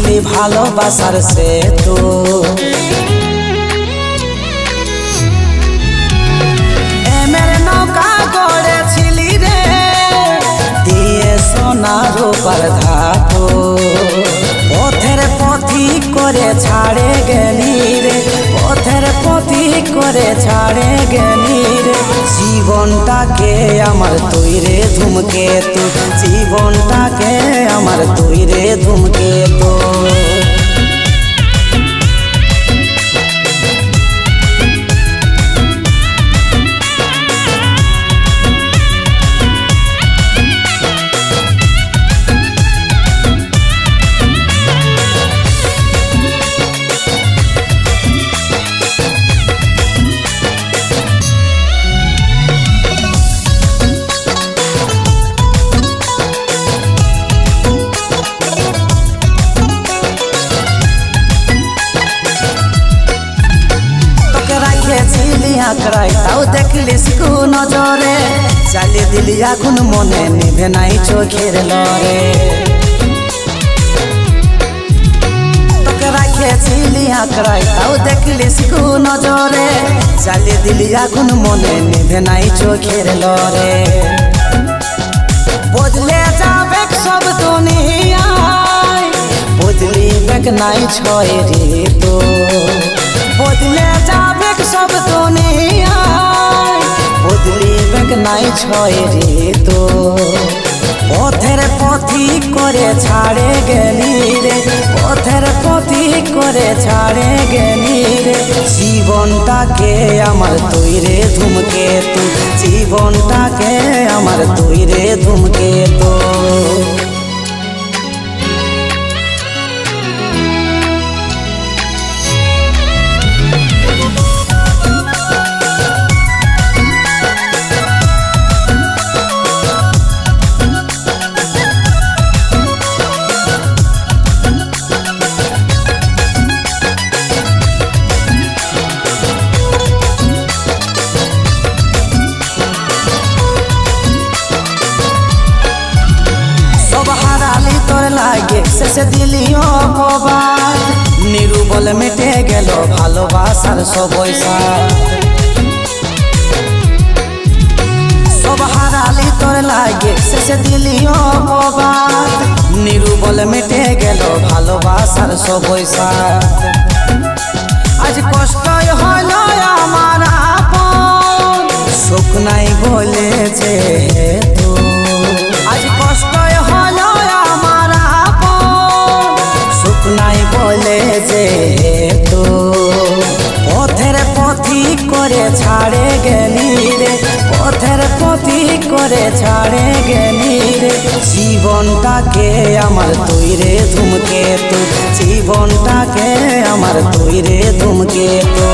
দিলি ভালোবাসার সেতু। এমের নৌকা গড়েছিলি রে দিয়ে সোনা রূপার ধাতু। পথের পথি করে ছাড়ে গেলি রে, পথের পথি করে ছাড়ে গেলি রে। জীবনটাকে আমার তুই রে ধূমকেতু, জীবনটাকে আমার তুই রে ধূমকেতু। আঁকড়াই তাও দেখলিস কু নজরে, চালিয়ে দিলি আগুন মনে নিভে নাই চোখের লরে। তোকে রাখেছিলি আঁকড়াই তাও দেখলিস কু নজরে, চালিয়ে দিলি আগুন মনে নিভে নাই চোখের লরে। বদলে যাবে সব দুনিয়ায়, বদলি বেক নাই ছয় ঋতু। বদলে যাবে সব দুনিয়ায়, বদলি বেক নাই ছয় ঋতু। পথের পথি করে ছাড়ে গেলি রে, পথের পথি করে ছাড়ে গেলি রে। জীবনটাকে আমার তুই রে ধূমকেতু, জীবনটাকে আমার তুই রে ধূমকেতু। শেষে দিলি অপবাদ, নিরুবল মেটে গেল ভালোবাসার সবইসা। সব হারালি তোর লাগে শেষে দিলি অপবাদ, নিরুবল মেটে গেল ভালোবাসার সবইসা। আজ কষ্ট হলো আমার আপন, সুখ নাই বলেছে হেতু। আজ কষ্ট হলো আমার আপন, সুখ নাই বলেছে হেতু। পথের পথি করে ছাড়ে গেলি রে, পথের পথি করে ছাড়ে গেলি রে। জীবনটাকে আমার তুই রে ধূমকেতু, জীবনটাকে আমার তুই রে ধূমকেতু।